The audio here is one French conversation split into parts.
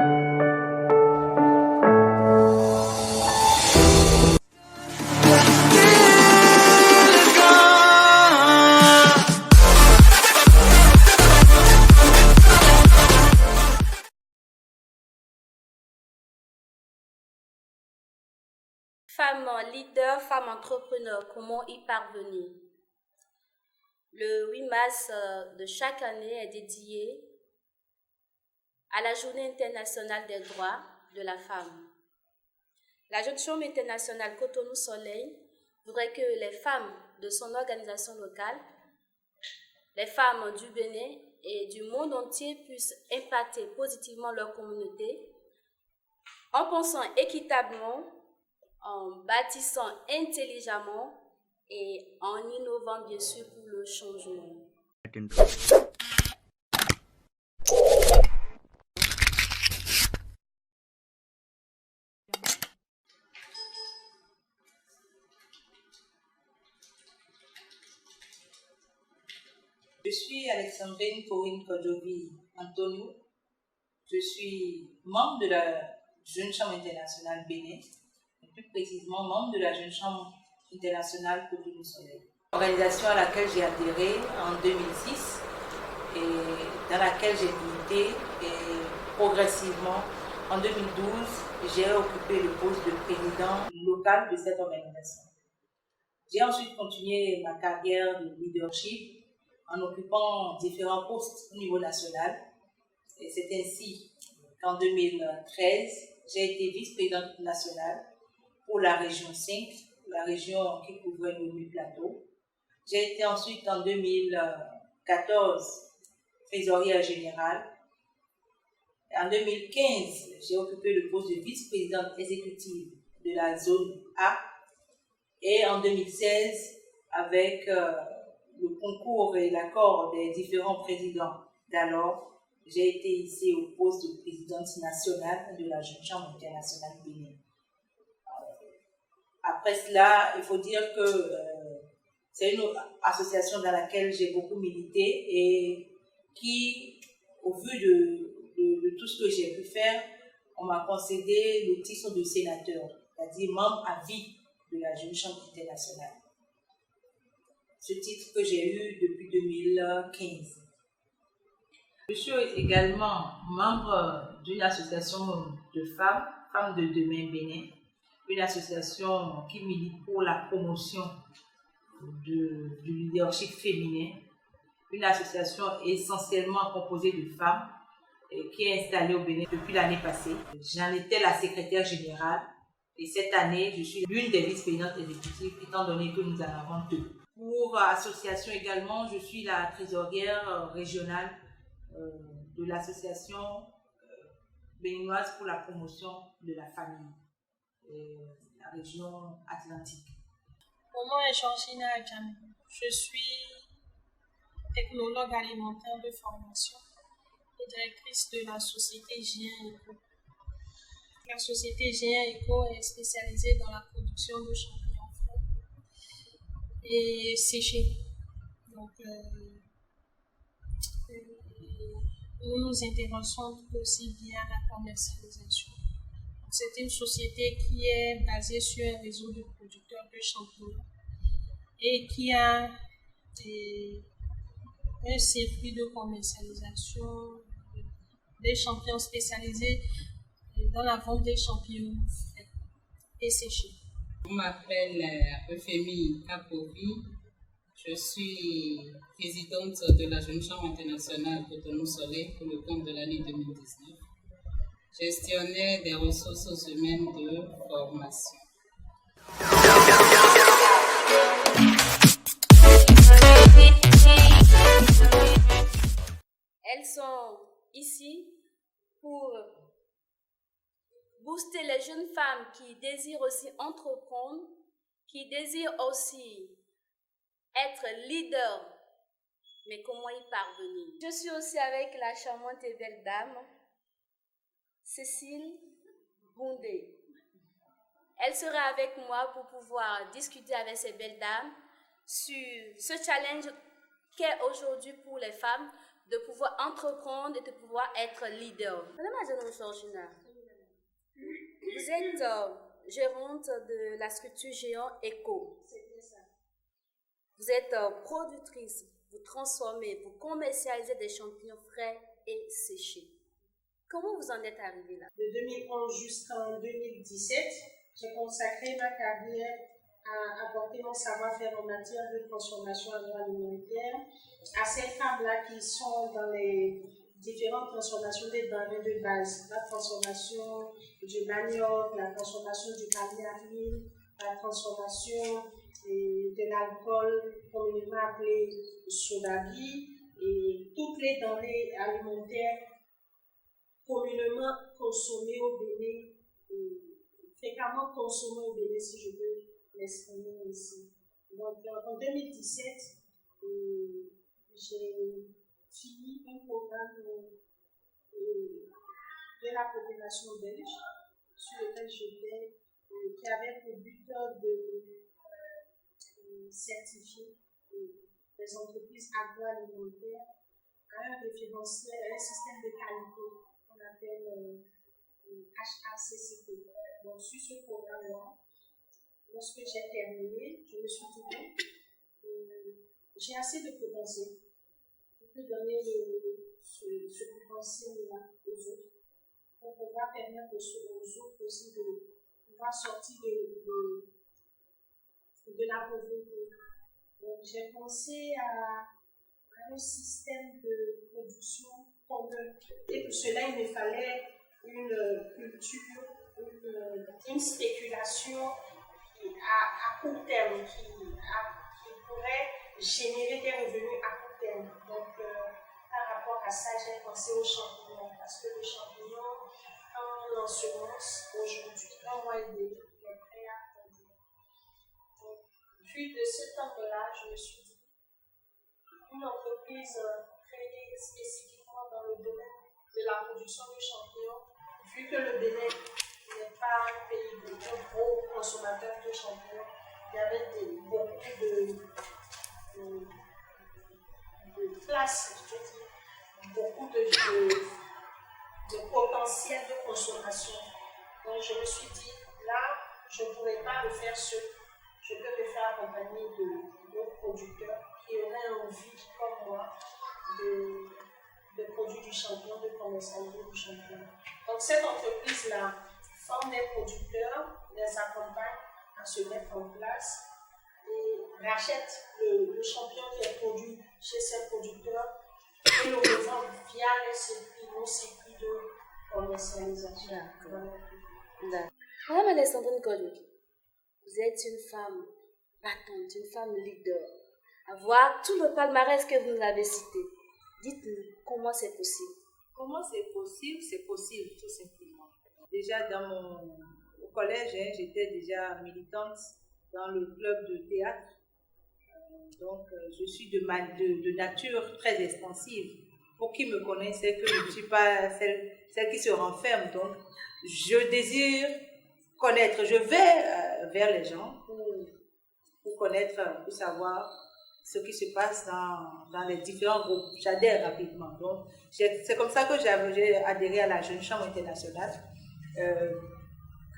Femme leader, femme entrepreneur, comment y parvenir? Le 8 mars de chaque année est dédié à la Journée internationale des droits de la femme. La Jeune Chambre internationale Cotonou Soleil voudrait que les femmes de son organisation locale, les femmes du Bénin et du monde entier puissent impacter positivement leur communauté en pensant équitablement, en bâtissant intelligemment et en innovant bien sûr pour le changement. Je suis Alexandrine Corinne Kojovi Antonio. Je suis membre de la Jeune Chambre internationale Bénin, et plus précisément membre de la Jeune Chambre internationale Cotonou Soleil. Organisation à laquelle j'ai adhéré en 2006 et dans laquelle j'ai milité et progressivement en 2012 j'ai occupé le poste de président local de cette organisation. J'ai ensuite continué ma carrière de leadership en occupant différents postes au niveau national. Et c'est ainsi qu'en 2013, j'ai été vice-présidente nationale pour la région 5, la région qui couvrait le Nord-Plateau. J'ai été ensuite en 2014 trésorière générale. Et en 2015, j'ai occupé le poste de vice-présidente exécutive de la zone A. Et en 2016, avec le concours et l'accord des différents présidents d'alors, j'ai été ici au poste de présidente nationale de la Jeune Chambre internationale Bénin. Après cela, il faut dire que c'est une association dans laquelle j'ai beaucoup milité et qui, au vu de tout ce que j'ai pu faire, on m'a concédé le titre de sénateur, c'est-à-dire membre à vie de la Jeune Chambre internationale. Ce titre que j'ai eu depuis 2015. Je suis également membre d'une association de femmes, Femmes de Demain Bénin, une association qui milite pour la promotion du leadership féminin, une association essentiellement composée de femmes et qui est installée au Bénin depuis l'année passée. J'en étais la secrétaire générale et cette année, je suis l'une des vice-présidentes exécutives étant donné que nous en avons deux. Pour association également, je suis la trésorière régionale de l'association béninoise pour la promotion de la famille, la région atlantique. Mon nom est Georgina Adjamé. Je suis technologue alimentaire de formation et directrice de la société Gien Eco. La société Gien Eco est spécialisée dans la production de champignons frais et séchés. Donc, nous nous intéressons aussi bien à la commercialisation. C'est une société qui est basée sur un réseau de producteurs de champignons et qui a un circuit de commercialisation des champignons spécialisés dans la vente des champignons frais et séchés. Je m'appelle Euphémie Kapovi. Je suis présidente de la Jeune Chambre internationale Cotonou Soleil pour le compte de l'année 2019. Gestionnaire des ressources humaines de formation. Elles sont ici pour booster les jeunes femmes qui désirent aussi entreprendre, qui désirent aussi être leader, mais comment y parvenir? Je suis aussi avec la charmante et belle dame, Cécile Bondé. Elle sera avec moi pour pouvoir discuter avec ces belles dames sur ce challenge qu'est aujourd'hui pour les femmes de pouvoir entreprendre et de pouvoir être leader. Madame Adjano Georgina, vous êtes gérante de la structure Géant Eco. C'est bien ça. Vous êtes productrice, vous transformez, vous commercialisez des champignons frais et séchés. Comment vous en êtes arrivé là? De 2011 jusqu'en 2017, j'ai consacré ma carrière à apporter mon savoir-faire en matière de transformation agroalimentaire à ces femmes-là qui sont dans les différentes transformations des denrées de base. La transformation du manioc, la transformation du caviarine, la transformation de l'alcool communément appelé sodabi et toutes les denrées alimentaires communément consommées au Bénin, fréquemment consommées au Bénin, si je peux l'exprimer ici. Donc en 2017, j'ai fini un programme de la population belge sur lequel j'étais, qui avait pour but de certifier les entreprises agroalimentaires à un référentiel, à un système de qualité qu'on appelle HACCP. Donc sur ce programme-là, lorsque j'ai terminé, je me suis dit j'ai assez de potentiel. Je peux donner ce potentiel-là aux autres pour pouvoir permettre aux autres aussi de pouvoir sortir de la pauvreté. Donc j'ai pensé à un système de production commun. Et pour cela, il me fallait une culture, une spéculation à court terme qui pourrait générer des revenus à court terme. Donc, par rapport à ça, j'ai pensé aux champignons parce que le champignon, en semence, aujourd'hui, 1 mois et demi, est prêt à produire. Donc, puis de ce temps-là, je me suis dit, une entreprise créée spécifiquement dans le domaine de la production de champignons, vu que le Bénin n'est pas un pays de gros consommateurs de champignons, il y avait beaucoup de places, je veux dire, beaucoup de potentiel de consommation. Donc je me suis dit, là, je ne pourrais pas le faire seul. Je peux me faire accompagner d'autres producteurs qui auraient envie, comme moi, de produire du champignon, de commercialiser du champignon. Donc cette entreprise-là forme des producteurs, les accompagne à se mettre en place et rachète le champignon qui est produit chez ces producteurs et le revend via les circuits, nos circuits de commercialisation. D'accord. Madame Alessandrine Kodjovi, vous êtes une femme battante, une femme leader. Avoir tout le palmarès que vous nous avez cité, dites-nous comment c'est possible. Comment c'est possible? C'est possible, tout simplement. Déjà au collège, j'étais déjà militante dans le club de théâtre. Donc, je suis de nature très expansive. Pour qui me connaît, c'est que je ne suis pas celle qui se renferme. Donc, je désire connaître. Je vais vers les gens pour connaître, pour savoir ce qui se passe dans les différents groupes. J'adhère rapidement. Donc, c'est comme ça que j'ai adhéré à la Jeune Chambre internationale,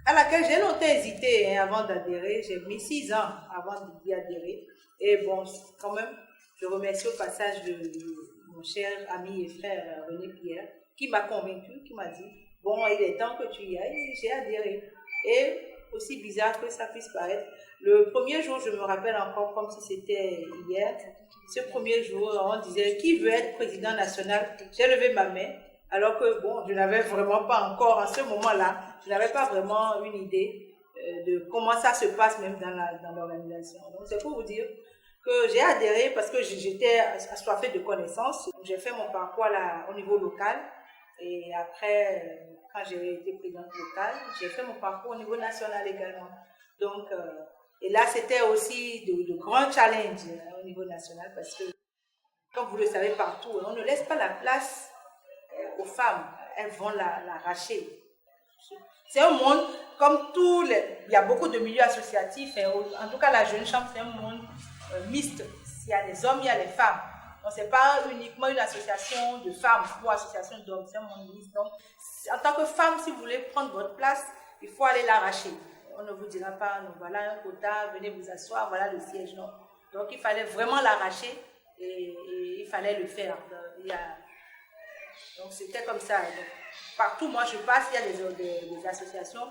à laquelle j'ai longtemps hésité avant d'adhérer. J'ai mis 6 ans avant d'y adhérer. Et bon, quand même, je remercie au passage mon cher ami et frère René Pierre, qui m'a convaincu, qui m'a dit, bon, il est temps que tu y ailles. J'ai adhéré. Et aussi bizarre que ça puisse paraître, le premier jour, je me rappelle encore comme si c'était hier, ce premier jour, on disait, qui veut être président national? J'ai levé ma main, alors que bon, je n'avais vraiment pas encore, à ce moment-là, je n'avais pas vraiment une idée de comment ça se passe même dans l'organisation. Donc c'est pour vous dire que j'ai adhéré parce que j'étais assoiffée de connaissances. J'ai fait mon parcours au niveau local et après, quand j'ai été présidente locale, j'ai fait mon parcours au niveau national également. Donc, et là, c'était aussi de grands challenges au niveau national parce que, comme vous le savez partout, on ne laisse pas la place aux femmes. Elles vont l'arracher. C'est un monde, comme il y a beaucoup de milieux associatifs, en tout cas la Jeune Chambre, c'est un monde mixte. Il y a les hommes, il y a les femmes. Donc, ce n'est pas uniquement une association de femmes ou association d'hommes, c'est mon ministre. Donc, en tant que femme, si vous voulez prendre votre place, il faut aller l'arracher. On ne vous dira pas, non, voilà un quota, venez vous asseoir, voilà le siège, non. Donc, il fallait vraiment l'arracher et il fallait le faire. Donc, c'était comme ça. Donc, partout, moi, je passe, il y a des associations.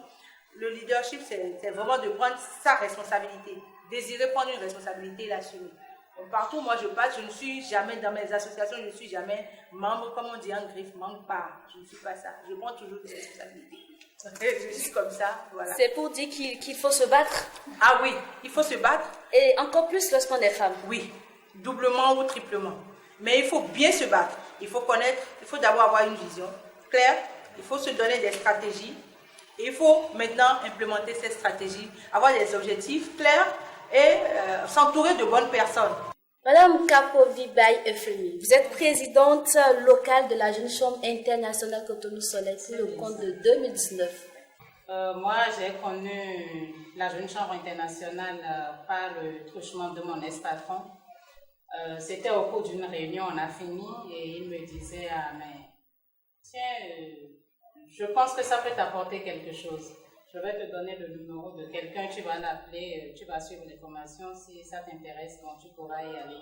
Le leadership, c'est vraiment de prendre sa responsabilité. Désirer prendre une responsabilité et l'assumer. Donc, partout, moi, je passe, je ne suis jamais dans mes associations, je ne suis jamais membre, comme on dit en griffe, membre pas. Je ne suis pas ça. Je prends toujours des responsabilités. Je suis comme ça, voilà. C'est pour dire qu'il faut se battre. Ah oui, il faut se battre. Et encore plus lorsqu'on est femme. Oui, doublement ou triplement. Mais il faut bien se battre. Il faut connaître, il faut d'abord avoir une vision claire. Il faut se donner des stratégies. Et il faut maintenant implémenter ces stratégies, avoir des objectifs clairs et s'entourer de bonnes personnes. Madame Kapovi Baye Efremi, vous êtes présidente locale de la Jeune Chambre internationale Cotonou-Soleil pour le compte de 2019. Moi, j'ai connu la Jeune Chambre internationale par le truchement de mon ex-patron. C'était au cours d'une réunion, on a fini et il me disait « Ah, mais tiens, je pense que ça peut t'apporter quelque chose. Je vais te donner le numéro de quelqu'un, tu vas l'appeler, tu vas suivre les formations. Si ça t'intéresse, bon, tu pourras y aller. »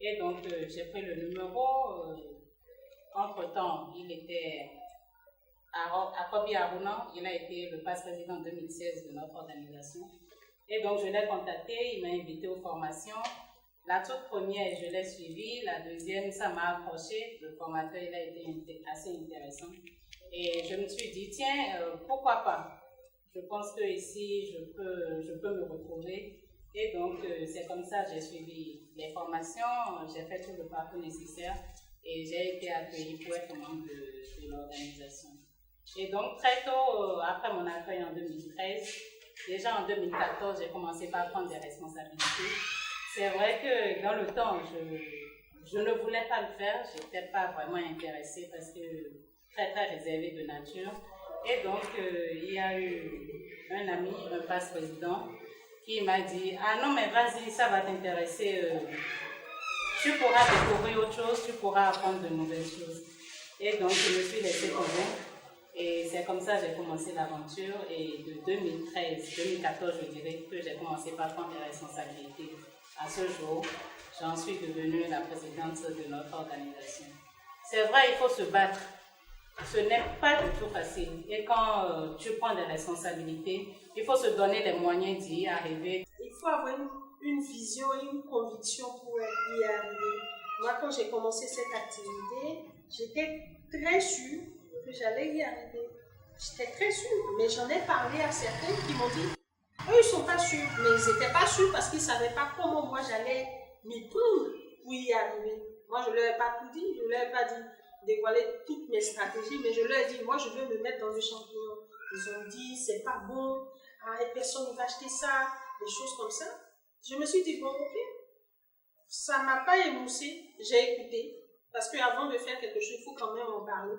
Et donc, j'ai pris le numéro. Entre-temps, il était à Kobi Aruna. Il a été le vice-président 2016 de notre organisation. Et donc, je l'ai contacté, il m'a invité aux formations. La toute première, je l'ai suivie. La deuxième, ça m'a accroché. Le formateur, il a été assez intéressant. Et je me suis dit, tiens, pourquoi pas? Je pense que ici, je peux me retrouver. Et donc, c'est comme ça, j'ai suivi les formations, j'ai fait tout le parcours nécessaire et j'ai été accueillie pour être membre de l'organisation. Et donc, très tôt, après mon accueil en 2013, déjà en 2014, j'ai commencé par prendre des responsabilités. C'est vrai que dans le temps, je ne voulais pas le faire, je n'étais pas vraiment intéressée parce que très réservée de nature. Et donc, il y a eu un ami, un vice-président, qui m'a dit « Ah non, mais vas-y, ça va t'intéresser. Tu pourras découvrir autre chose, tu pourras apprendre de nouvelles choses. » Et donc, je me suis laissée convaincre. Et c'est comme ça que j'ai commencé l'aventure. Et de 2014, je dirais que j'ai commencé par prendre des responsabilités. À ce jour, j'en suis devenue la présidente de notre organisation. C'est vrai, il faut se battre. Ce n'est pas du tout facile. Et quand tu prends des responsabilités, il faut se donner les moyens d'y arriver. Il faut avoir une vision et une conviction pour y arriver. Moi, quand j'ai commencé cette activité, j'étais très sûre que j'allais y arriver. J'étais très sûre, mais j'en ai parlé à certains qui m'ont dit, eux, ils ne sont pas sûrs, mais ils n'étaient pas sûrs parce qu'ils ne savaient pas comment moi j'allais m'y prendre pour y arriver. Moi, je ne leur ai pas tout dit, je ne leur ai pas dit dévoiler toutes mes stratégies, mais je leur ai dit, moi, je veux me mettre dans le champignon. Ils ont dit, c'est pas bon, personne ne va acheter ça, des choses comme ça. Je me suis dit, bon, ok, ça ne m'a pas émoussé, j'ai écouté, parce qu'avant de faire quelque chose, il faut quand même en parler,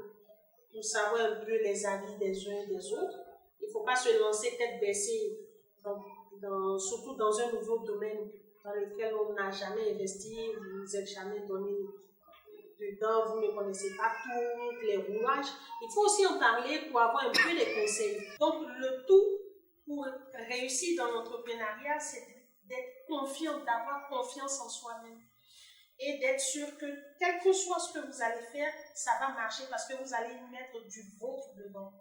pour savoir un peu les avis des uns et des autres. Il ne faut pas se lancer tête baissée, surtout dans un nouveau domaine dans lequel on n'a jamais investi, vous vous êtes jamais donné dedans, vous ne connaissez pas tous les rouages. Il faut aussi en parler pour avoir un peu les conseils. Donc, le tout pour réussir dans l'entrepreneuriat, c'est d'être confiant, d'avoir confiance en soi-même et d'être sûr que, quel que soit ce que vous allez faire, ça va marcher parce que vous allez y mettre du vôtre dedans.